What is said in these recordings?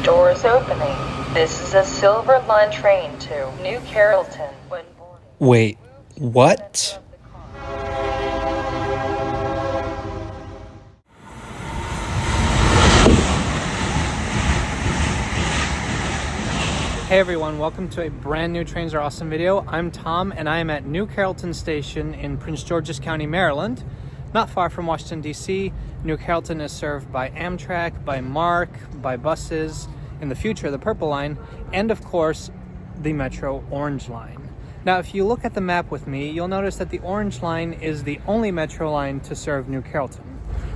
Doors opening. This is a Silver Line train to New Carrollton. Wait, what? Hey everyone, welcome to a brand new Trains Are Awesome video. I'm Tom and I am at New Carrollton Station in Prince George's County, Maryland. Not far from Washington, D.C. New Carrollton is served by Amtrak, by MARC, by buses, in the future the Purple Line, and of course the Metro Orange Line. Now if you look at the map with me, you'll notice that the Orange Line is the only Metro line to serve New Carrollton.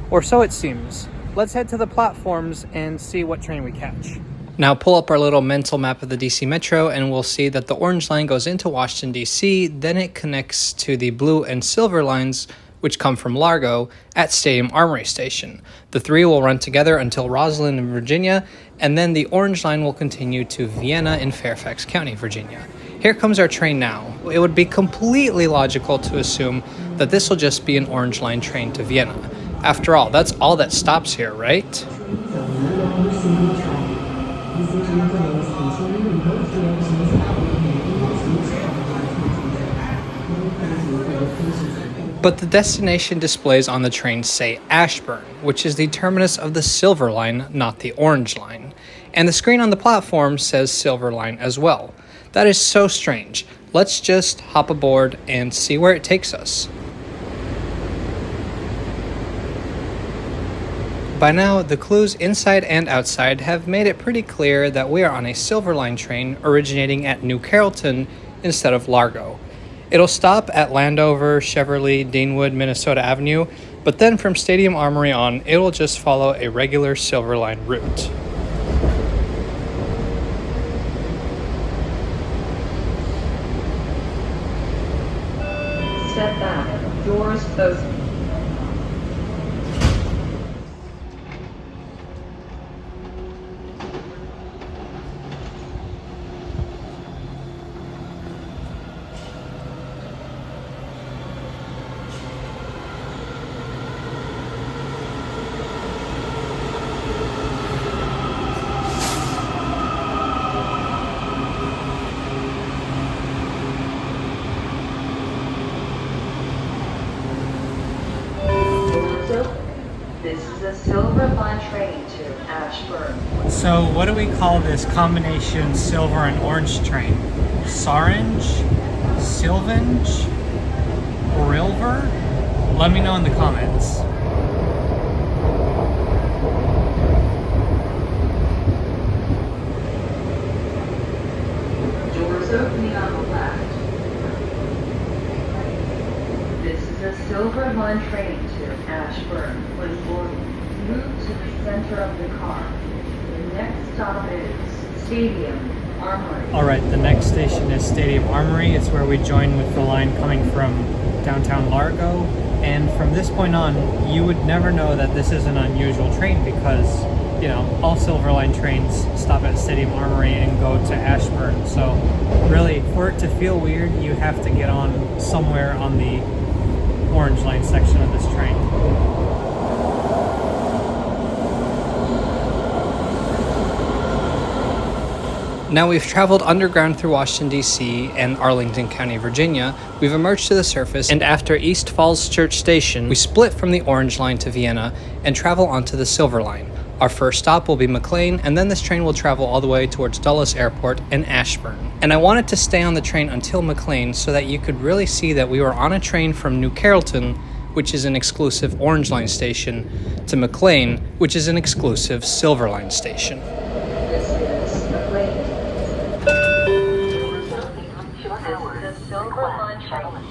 Or so it seems. Let's head to the platforms and see what train we catch. Now pull up our little mental map of the DC Metro and we'll see that the Orange Line goes into Washington, D.C., then it connects to the Blue and Silver Lines, which come from Largo, at Stadium Armory Station. The three will run together until Roslyn in Virginia, and then the Orange Line will continue to Vienna in Fairfax County, Virginia. Here comes our train now. It would be completely logical to assume that this will just be an Orange Line train to Vienna. After all, that's all that stops here, right? But the destination displays on the train say Ashburn, which is the terminus of the Silver Line, not the Orange Line. And the screen on the platform says Silver Line as well. That is so strange. Let's just hop aboard and see where it takes us. By now, the clues inside and outside have made it pretty clear that we are on a Silver Line train originating at New Carrollton instead of Largo. It'll stop at Landover, Cheverly, Deanwood, Minnesota Avenue, but then from Stadium Armory on, it will just follow a regular Silver Line route. Step back. Doors open. This is a Silver Line train to Ashburn. So what do we call this combination silver and orange train? Sarange? Sylvange? Orilver? Let me know in the comments. Doors opening on the left. This is a Silver Line train to Ashburn. When boarding, move to the center of the car. The next stop is Stadium Armory. Alright, the next station is Stadium Armory. It's where we join with the line coming from downtown Largo. And from this point on, you would never know that this is an unusual train because, you know, all Silver Line trains stop at Stadium Armory and go to Ashburn. So really, for it to feel weird, you have to get on somewhere on the Orange Line section of this train. Now we've traveled underground through Washington, D.C. and Arlington County, Virginia. We've emerged to the surface, and after East Falls Church Station, we split from the Orange Line to Vienna and travel onto the Silver Line. Our first stop will be McLean, and then this train will travel all the way towards Dulles Airport and Ashburn. And I wanted to stay on the train until McLean so that you could really see that we were on a train from New Carrollton, which is an exclusive Orange Line station, to McLean, which is an exclusive Silver Line station. This is McLean. This is a Silver Line train.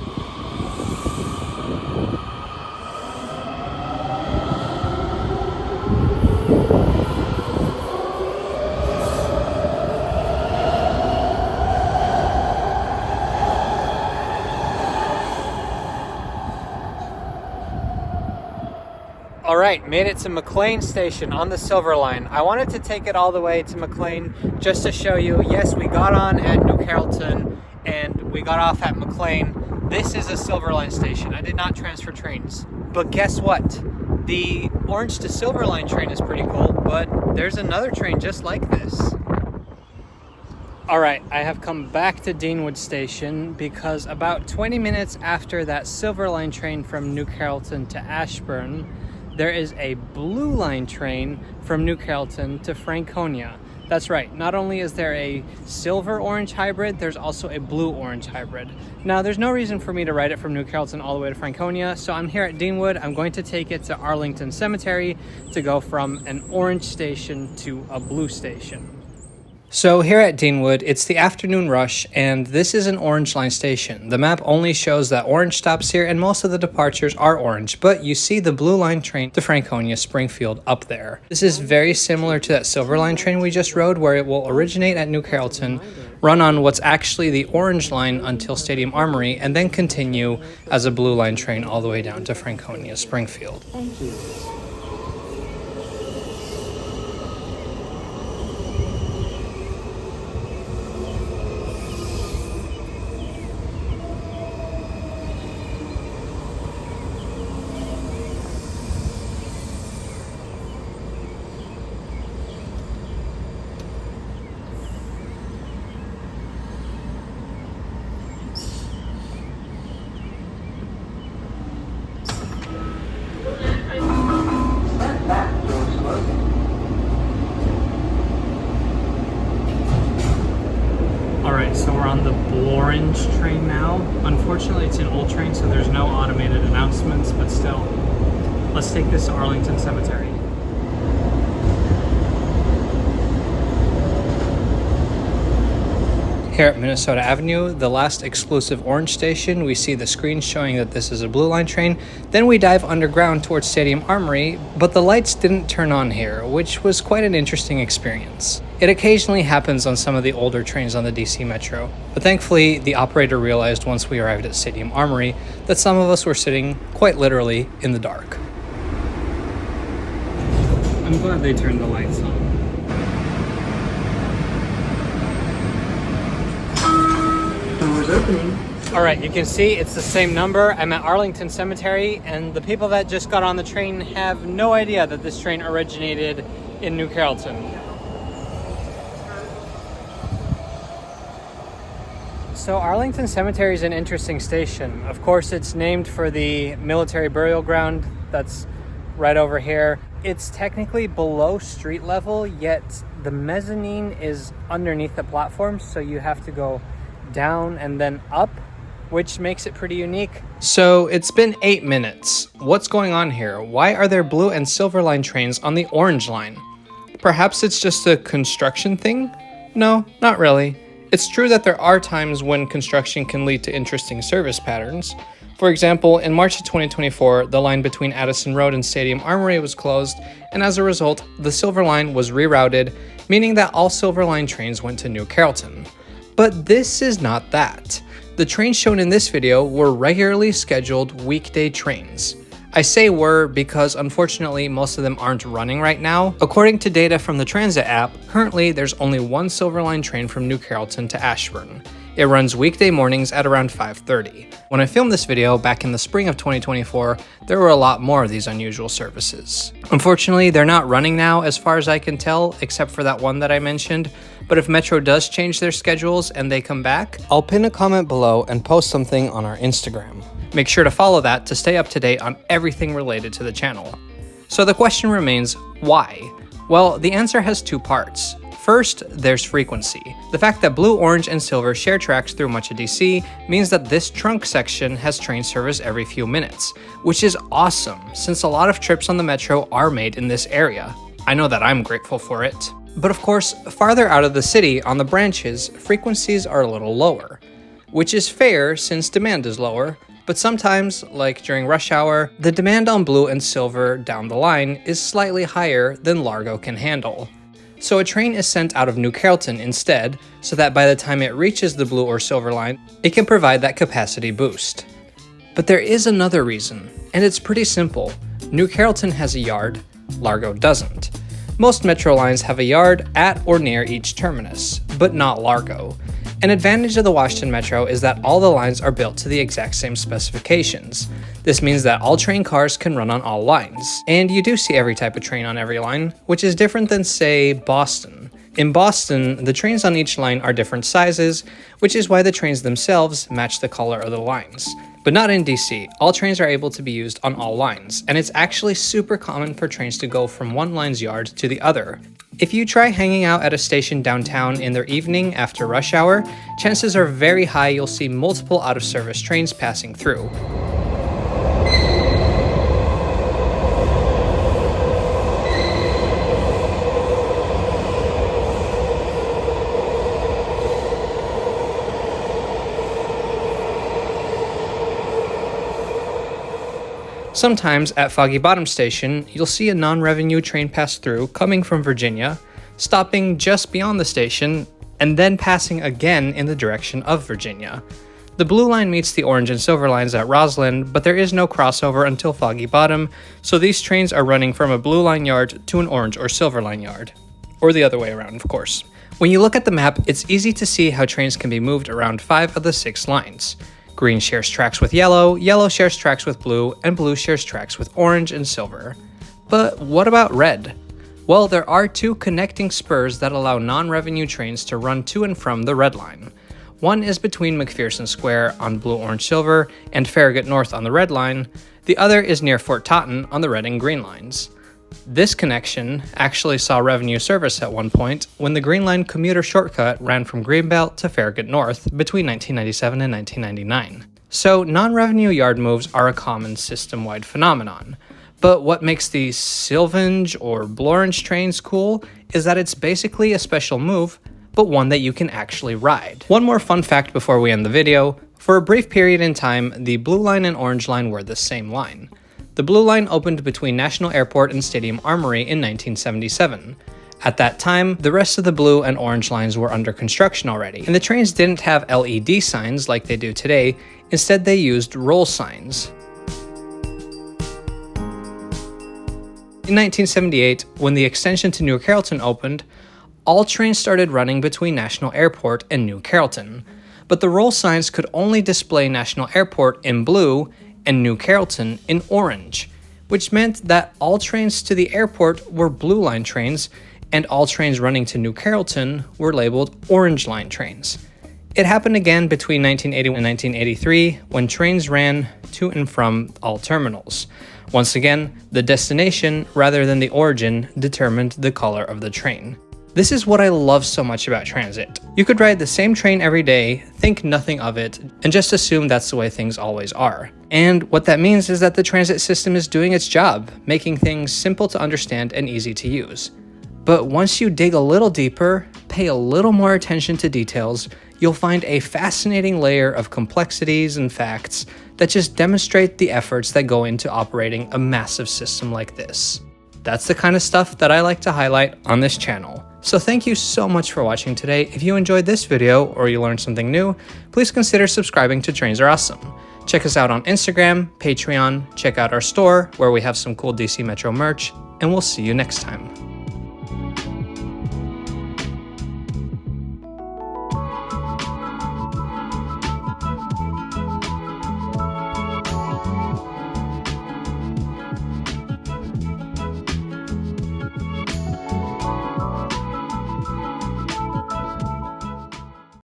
Alright, made it to McLean Station on the Silver Line. I wanted to take it all the way to McLean just to show you, yes, we got on at New Carrollton and we got off at McLean. This is a Silver Line station. I did not transfer trains. But guess what? The Orange to Silver Line train is pretty cool, but there's another train just like this. All right, I have come back to Deanwood Station because about 20 minutes after that Silver Line train from New Carrollton to Ashburn, there is a Blue Line train from New Carrollton to Franconia. That's right, not only is there a silver-orange hybrid, there's also a blue-orange hybrid. Now, there's no reason for me to ride it from New Carrollton all the way to Franconia, so I'm here at Deanwood. I'm going to take it to Arlington Cemetery to go from an orange station to a blue station. So here at Deanwood, it's the afternoon rush, and this is an Orange Line station. The map only shows that orange stops here, and most of the departures are orange, but you see the Blue Line train to Franconia-Springfield up there. This is very similar to that Silver Line train we just rode, where it will originate at New Carrollton, run on what's actually the Orange Line until Stadium Armory, and then continue as a Blue Line train all the way down to Franconia-Springfield. Thank you. Alright, so we're on the Orange train now. Unfortunately, it's an old train, so there's no automated announcements, but still, let's take this to Arlington Cemetery. Here at Minnesota Avenue, the last exclusive orange station, we see the screen showing that this is a Blue Line train. Then we dive underground towards Stadium Armory, but the lights didn't turn on here, which was quite an interesting experience. It occasionally happens on some of the older trains on the DC Metro, but thankfully the operator realized once we arrived at Stadium Armory that some of us were sitting, quite literally, in the dark. I'm glad they turned the lights on. Doors opening. All right, you can see it's the same number. I'm at Arlington Cemetery, and the people that just got on the train have no idea that this train originated in New Carrollton. So Arlington Cemetery is an interesting station. Of course, it's named for the military burial ground that's right over here. It's technically below street level, yet the mezzanine is underneath the platform, so you have to go down and then up, which makes it pretty unique. So it's been 8 minutes. What's going on here? Why are there Blue and Silver Line trains on the Orange Line? Perhaps it's just a construction thing? No, not really. It's true that there are times when construction can lead to interesting service patterns. For example, in March of 2024, the line between Addison Road and Stadium Armory was closed, and as a result, the Silver Line was rerouted, meaning that all Silver Line trains went to New Carrollton. But this is not that. The trains shown in this video were regularly scheduled weekday trains. I say were because unfortunately most of them aren't running right now. According to data from the Transit app, currently there's only one Silver Line train from New Carrollton to Ashburn. It runs weekday mornings at around 5:30. When I filmed this video back in the spring of 2024, there were a lot more of these unusual services. Unfortunately, they're not running now as far as I can tell, except for that one that I mentioned. But if Metro does change their schedules and they come back, I'll pin a comment below and post something on our Instagram. Make sure to follow that to stay up to date on everything related to the channel. So the question remains, why? Well, the answer has two parts. First, there's frequency. The fact that Blue, Orange, and Silver share tracks through much of DC means that this trunk section has train service every few minutes, which is awesome since a lot of trips on the Metro are made in this area. I know that I'm grateful for it. But of course, farther out of the city on the branches, frequencies are a little lower, which is fair since demand is lower, but sometimes, like during rush hour, the demand on Blue and Silver down the line is slightly higher than Largo can handle. So a train is sent out of New Carrollton instead, so that by the time it reaches the Blue or Silver Line, it can provide that capacity boost. But there is another reason, and it's pretty simple. New Carrollton has a yard, Largo doesn't. Most Metro lines have a yard at or near each terminus, but not Largo. An advantage of the Washington Metro is that all the lines are built to the exact same specifications. This means that all train cars can run on all lines, and you do see every type of train on every line, which is different than, say, Boston. In Boston, the trains on each line are different sizes, which is why the trains themselves match the color of the lines. But not in DC, all trains are able to be used on all lines, and it's actually super common for trains to go from one line's yard to the other. If you try hanging out at a station downtown in the evening after rush hour, chances are very high you'll see multiple out-of-service trains passing through. Sometimes at Foggy Bottom Station, you'll see a non-revenue train pass through coming from Virginia, stopping just beyond the station, and then passing again in the direction of Virginia. The blue line meets the orange and silver lines at Roslyn, but there is no crossover until Foggy Bottom, so these trains are running from a blue line yard to an orange or silver line yard. Or the other way around, of course. When you look at the map, it's easy to see how trains can be moved around 5 of the 6 lines. Green shares tracks with yellow, yellow shares tracks with blue, and blue shares tracks with orange and silver. But what about red? Well, there are 2 connecting spurs that allow non-revenue trains to run to and from the red line. One is between McPherson Square on blue, orange, silver, and Farragut North on the red line. The other is near Fort Totten on the red and green lines. This connection actually saw revenue service at one point when the Green Line commuter shortcut ran from Greenbelt to Farragut North between 1997 and 1999. So non-revenue yard moves are a common system-wide phenomenon. But what makes the Sylvange or Blorange trains cool is that it's basically a special move, but one that you can actually ride. One more fun fact before we end the video: for a brief period in time, the blue line and orange line were the same line. The blue line opened between National Airport and Stadium Armory in 1977. At that time, the rest of the blue and orange lines were under construction already, and the trains didn't have LED signs like they do today. Instead, they used roll signs. In 1978, when the extension to New Carrollton opened, all trains started running between National Airport and New Carrollton, but the roll signs could only display National Airport in blue and New Carrollton in orange, which meant that all trains to the airport were blue line trains, and all trains running to New Carrollton were labeled orange line trains. It happened again between 1980 and 1983 when trains ran to and from all terminals. Once again, the destination rather than the origin determined the color of the train. This is what I love so much about transit. You could ride the same train every day, think nothing of it, and just assume that's the way things always are. And what that means is that the transit system is doing its job, making things simple to understand and easy to use. But once you dig a little deeper, pay a little more attention to details, you'll find a fascinating layer of complexities and facts that just demonstrate the efforts that go into operating a massive system like this. That's the kind of stuff that I like to highlight on this channel. So thank you so much for watching today. If you enjoyed this video or you learned something new, please consider subscribing to Trains Are Awesome. Check us out on Instagram, Patreon, check out our store where we have some cool DC Metro merch, and we'll see you next time.